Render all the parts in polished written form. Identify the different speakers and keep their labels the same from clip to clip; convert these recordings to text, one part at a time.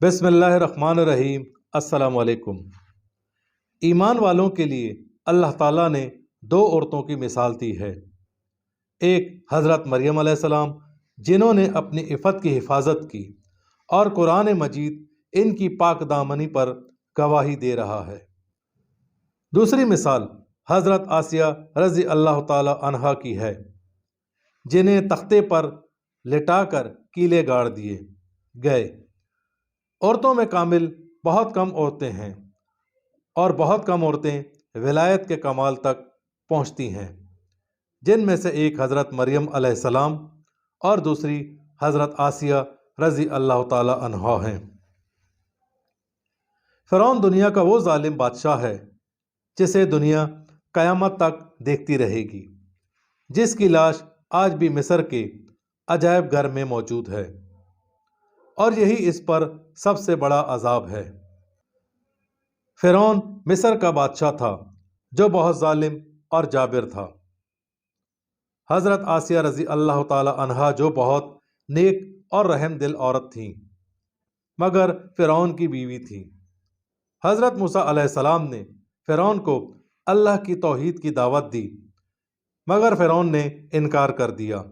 Speaker 1: بسم اللہ الرحمن الرحیم۔ السلام علیکم۔ ایمان والوں کے لیے اللہ تعالیٰ نے دو عورتوں کی مثال دی ہے۔ ایک حضرت مریم علیہ السلام جنہوں نے اپنی عفت کی حفاظت کی اور قرآن مجید ان کی پاک دامنی پر گواہی دے رہا ہے۔ دوسری مثال حضرت آسیہ رضی اللہ تعالی عنہا کی ہے جنہیں تختے پر لٹا کر کیلے گاڑ دیے گئے۔ عورتوں میں کامل بہت کم عورتیں ہیں اور بہت کم عورتیں ولایت کے کمال تک پہنچتی ہیں، جن میں سے ایک حضرت مریم علیہ السلام اور دوسری حضرت آسیہ رضی اللہ تعالی عنہا ہیں۔ فرعون دنیا کا وہ ظالم بادشاہ ہے جسے دنیا قیامت تک دیکھتی رہے گی، جس کی لاش آج بھی مصر کے عجائب گھر میں موجود ہے، اور یہی اس پر سب سے بڑا عذاب ہے۔ فرعون مصر کا بادشاہ تھا جو بہت ظالم اور جابر تھا۔ حضرت آسیہ رضی اللہ تعالی عنہا جو بہت نیک اور رحم دل عورت تھیں، مگر فرعون کی بیوی تھیں۔ حضرت موسیٰ علیہ السلام نے فرعون کو اللہ کی توحید کی دعوت دی، مگر فرعون نے انکار کر دیا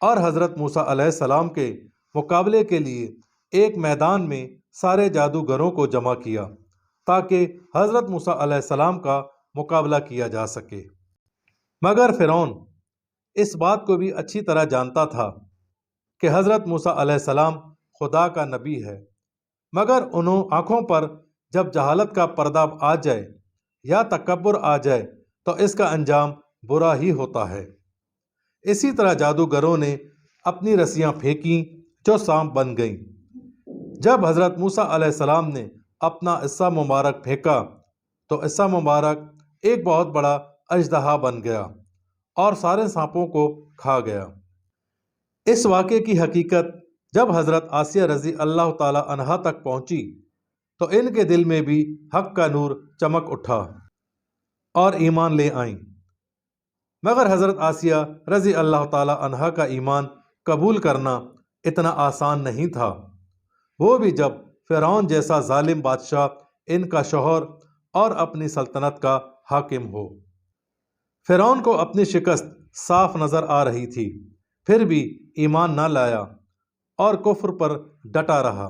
Speaker 1: اور حضرت موسیٰ علیہ السلام کے مقابلے کے لیے ایک میدان میں سارے جادوگروں کو جمع کیا تاکہ حضرت موسیٰ علیہ السلام کا مقابلہ کیا جا سکے۔ مگر فرعون اس بات کو بھی اچھی طرح جانتا تھا کہ حضرت موسیٰ علیہ السلام خدا کا نبی ہے، مگر انہوں آنکھوں پر جب جہالت کا پردہ آ جائے یا تکبر آ جائے تو اس کا انجام برا ہی ہوتا ہے۔ اسی طرح جادوگروں نے اپنی رسیاں پھینکیں جو سانپ بن گئیں۔ جب حضرت موسیٰ علیہ السلام نے اپنا عصا مبارک پھینکا تو عصا مبارک ایک بہت بڑا اژدہا بن گیا اور سارے سانپوں کو کھا گیا۔ اس واقعے کی حقیقت جب حضرت آسیہ رضی اللہ تعالی عنہا تک پہنچی تو ان کے دل میں بھی حق کا نور چمک اٹھا اور ایمان لے آئیں، مگر حضرت آسیہ رضی اللہ تعالی عنہا کا ایمان قبول کرنا اتنا آسان نہیں تھا، وہ بھی جب فرعون جیسا ظالم بادشاہ ان کا شوہر اور اپنی سلطنت کا حاکم ہو۔ فرعون کو اپنی شکست صاف نظر آ رہی تھی، پھر بھی ایمان نہ لایا اور کفر پر ڈٹا رہا۔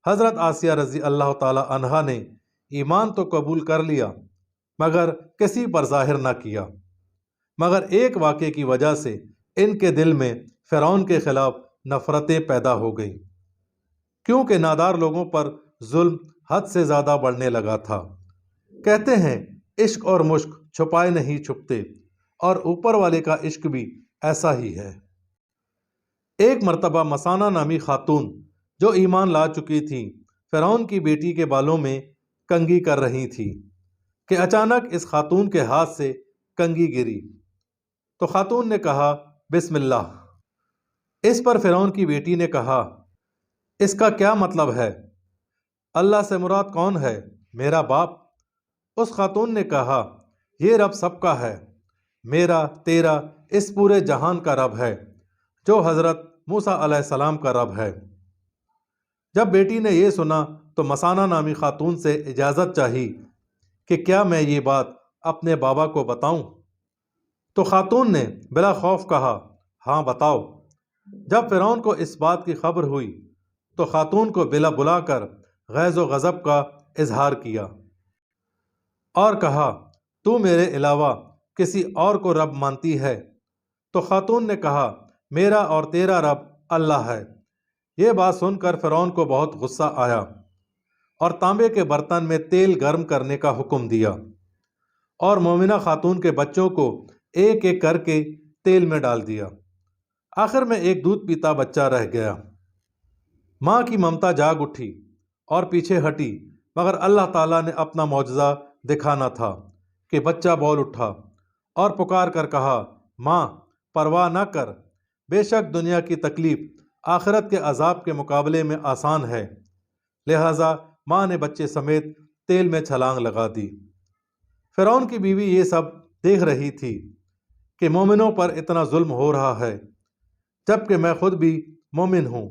Speaker 1: حضرت آسیہ رضی اللہ تعالی عنہا نے ایمان تو قبول کر لیا مگر کسی پر ظاہر نہ کیا، مگر ایک واقعے کی وجہ سے ان کے دل میں فرعون کے خلاف نفرتیں پیدا ہو گئیں، کیونکہ نادار لوگوں پر ظلم حد سے زیادہ بڑھنے لگا تھا۔ کہتے ہیں عشق اور مشک چھپائے نہیں چھپتے، اور اوپر والے کا عشق بھی ایسا ہی ہے۔ ایک مرتبہ مسانہ نامی خاتون جو ایمان لا چکی تھی فرعون کی بیٹی کے بالوں میں کنگھی کر رہی تھی کہ اچانک اس خاتون کے ہاتھ سے کنگھی گری تو خاتون نے کہا بسم اللہ۔ اس پر فرعون کی بیٹی نے کہا اس کا کیا مطلب ہے؟ اللہ سے مراد کون ہے؟ میرا باپ؟ اس خاتون نے کہا یہ رب سب کا ہے، میرا تیرا اس پورے جہان کا رب ہے جو حضرت موسیٰ علیہ السلام کا رب ہے۔ جب بیٹی نے یہ سنا تو مسانہ نامی خاتون سے اجازت چاہی کہ کیا میں یہ بات اپنے بابا کو بتاؤں؟ تو خاتون نے بلا خوف کہا ہاں بتاؤ۔ جب فرعون کو اس بات کی خبر ہوئی تو خاتون کو بلا کر غیظ و غضب کا اظہار کیا اور کہا تو میرے علاوہ کسی اور کو رب مانتی ہے؟ تو خاتون نے کہا میرا اور تیرا رب اللہ ہے۔ یہ بات سن کر فرعون کو بہت غصہ آیا اور تانبے کے برتن میں تیل گرم کرنے کا حکم دیا اور مومنہ خاتون کے بچوں کو ایک ایک کر کے تیل میں ڈال دیا۔ آخر میں ایک دودھ پیتا بچہ رہ گیا۔ ماں کی ممتا جاگ اٹھی اور پیچھے ہٹی، مگر اللہ تعالیٰ نے اپنا معجزہ دکھانا تھا کہ بچہ بول اٹھا اور پکار کر کہا ماں پرواہ نہ کر، بے شک دنیا کی تکلیف آخرت کے عذاب کے مقابلے میں آسان ہے۔ لہٰذا ماں نے بچے سمیت تیل میں چھلانگ لگا دی۔ فرعون کی بیوی یہ سب دیکھ رہی تھی کہ مومنوں پر اتنا ظلم ہو رہا ہے جبکہ میں خود بھی مومن ہوں۔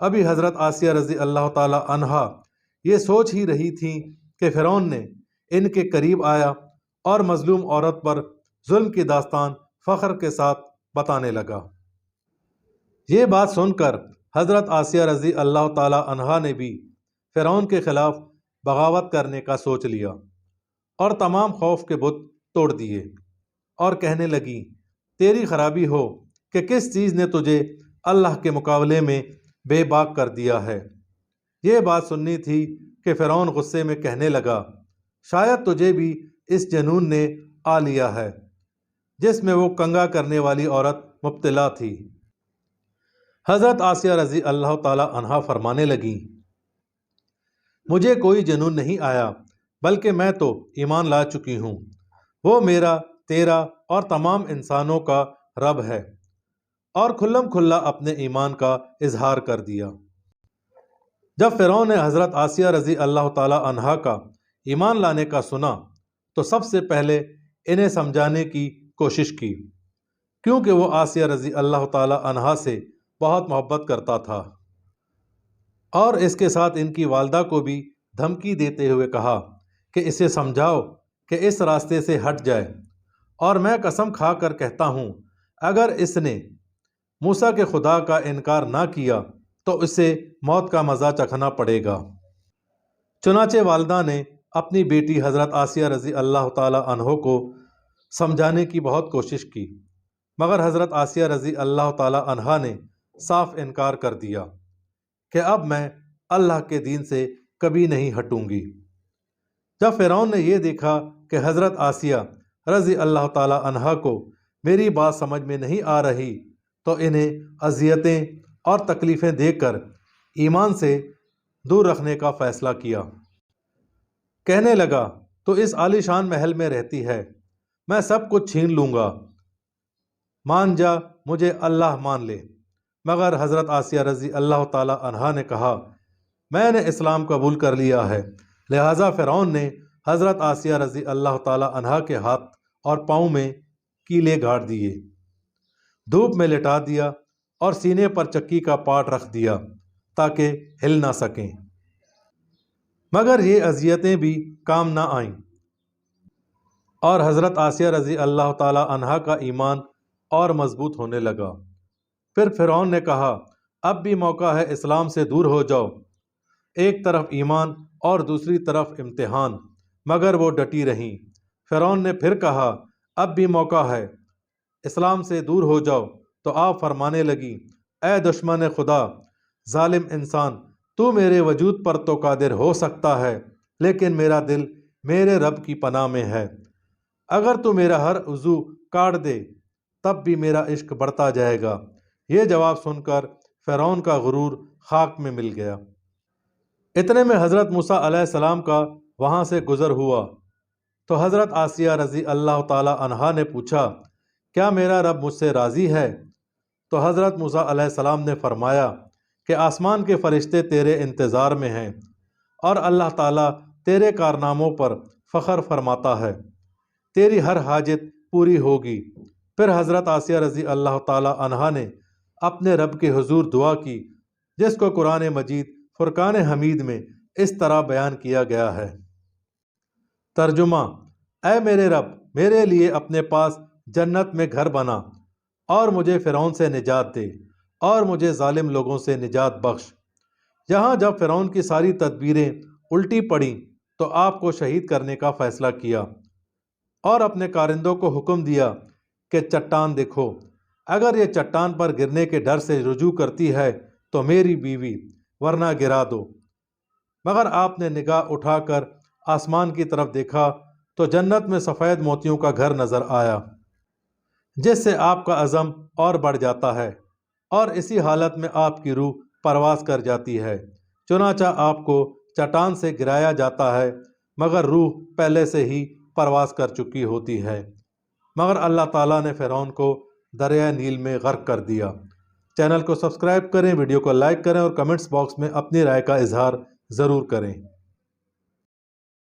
Speaker 1: ابھی حضرت آسیہ رضی اللہ تعالی عنہا یہ سوچ ہی رہی تھیں کہ فرعون نے ان کے قریب آیا اور مظلوم عورت پر ظلم کی داستان فخر کے ساتھ بتانے لگا۔ یہ بات سن کر حضرت آسیہ رضی اللہ تعالی عنہا نے بھی فرعون کے خلاف بغاوت کرنے کا سوچ لیا اور تمام خوف کے بت توڑ دیے اور کہنے لگی، تیری خرابی ہو کہ کس چیز نے تجھے اللہ کے مقابلے میں بے باک کر دیا ہے۔ یہ بات سننی تھی کہ فرعون غصے میں کہنے لگا، شاید تجھے بھی اس جنون نے آ لیا ہے جس میں وہ کنگا کرنے والی عورت مبتلا تھی۔ حضرت آسیہ رضی اللہ تعالی عنہا فرمانے لگیں، مجھے کوئی جنون نہیں آیا، بلکہ میں تو ایمان لا چکی ہوں۔ وہ میرا، تیرا اور تمام انسانوں کا رب ہے، اور کھلم کھلا اپنے ایمان کا اظہار کر دیا۔ جب فرعون نے حضرت آسیہ رضی اللہ تعالی عنہا کا ایمان لانے کا سنا تو سب سے پہلے انہیں سمجھانے کی کوشش کی، کیونکہ وہ آسیہ رضی اللہ تعالی عنہا سے بہت محبت کرتا تھا، اور اس کے ساتھ ان کی والدہ کو بھی دھمکی دیتے ہوئے کہا کہ اسے سمجھاؤ کہ اس راستے سے ہٹ جائے، اور میں قسم کھا کر کہتا ہوں اگر اس نے موسیٰ کے خدا کا انکار نہ کیا تو اسے موت کا مزہ چکھنا پڑے گا۔ چنانچہ والدہ نے اپنی بیٹی حضرت آسیہ رضی اللہ تعالی عنہ کو سمجھانے کی بہت کوشش کی، مگر حضرت آسیہ رضی اللہ تعالی عنہا نے صاف انکار کر دیا کہ اب میں اللہ کے دین سے کبھی نہیں ہٹوں گی۔ جب فرعون نے یہ دیکھا کہ حضرت آسیہ رضی اللہ تعالی عنہا کو میری بات سمجھ میں نہیں آ رہی تو انہیں اذیتیں اور تکلیفیں دے کر ایمان سے دور رکھنے کا فیصلہ کیا۔ کہنے لگا، تو اس عالی شان محل میں رہتی ہے، میں سب کچھ چھین لوں گا، مان جا، مجھے اللہ مان لے۔ مگر حضرت آسیہ رضی اللہ تعالی عنہا نے کہا، میں نے اسلام قبول کر لیا ہے۔ لہٰذا فرعون نے حضرت آسیہ رضی اللہ تعالی عنہا کے ہاتھ اور پاؤں میں کیلے گاڑ دیے، دھوپ میں لٹا دیا اور سینے پر چکی کا پاٹ رکھ دیا تاکہ ہل نہ سکیں۔ مگر یہ اذیتیں بھی کام نہ آئیں اور حضرت آسیہ رضی اللہ تعالی عنہا کا ایمان اور مضبوط ہونے لگا۔ پھر فرعون نے کہا، اب بھی موقع ہے، اسلام سے دور ہو جاؤ۔ ایک طرف ایمان اور دوسری طرف امتحان، مگر وہ ڈٹی رہیں۔ فرعون نے پھر کہا، اب بھی موقع ہے، اسلام سے دور ہو جاؤ، تو آپ فرمانے لگی، اے دشمن خدا، ظالم انسان، تو میرے وجود پر تو قادر ہو سکتا ہے، لیکن میرا دل میرے رب کی پناہ میں ہے۔ اگر تو میرا ہر عضو کاٹ دے تب بھی میرا عشق بڑھتا جائے گا۔ یہ جواب سن کر فرعون کا غرور خاک میں مل گیا۔ اتنے میں حضرت موسیٰ علیہ السلام کا وہاں سے گزر ہوا تو حضرت آسیہ رضی اللہ تعالی عنہا نے پوچھا، کیا میرا رب مجھ سے راضی ہے؟ تو حضرت موسیٰ علیہ السلام نے فرمایا کہ آسمان کے فرشتے تیرے انتظار میں ہیں اور اللہ تعالیٰ تیرے کارناموں پر فخر فرماتا ہے، تیری ہر حاجت پوری ہوگی۔ پھر حضرت آسیہ رضی اللہ تعالی عنہا نے اپنے رب کے حضور دعا کی، جس کو قرآن مجید فرقان حمید میں اس طرح بیان کیا گیا ہے۔ ترجمہ، اے میرے رب، میرے لیے اپنے پاس جنت میں گھر بنا اور مجھے فرعون سے نجات دے اور مجھے ظالم لوگوں سے نجات بخش۔ یہاں جب فرعون کی ساری تدبیریں الٹی پڑیں تو آپ کو شہید کرنے کا فیصلہ کیا اور اپنے کارندوں کو حکم دیا کہ چٹان دیکھو، اگر یہ چٹان پر گرنے کے ڈر سے رجوع کرتی ہے تو میری بیوی، ورنہ گرا دو۔ مگر آپ نے نگاہ اٹھا کر آسمان کی طرف دیکھا تو جنت میں سفید موتیوں کا گھر نظر آیا، جس سے آپ کا عزم اور بڑھ جاتا ہے اور اسی حالت میں آپ کی روح پرواز کر جاتی ہے۔ چنانچہ آپ کو چٹان سے گرایا جاتا ہے، مگر روح پہلے سے ہی پرواز کر چکی ہوتی ہے۔ مگر اللہ تعالیٰ نے فرعون کو دریائے نیل میں غرق کر دیا۔ چینل کو سبسکرائب کریں، ویڈیو کو لائک کریں اور کمنٹس باکس میں اپنی رائے کا اظہار ضرور کریں۔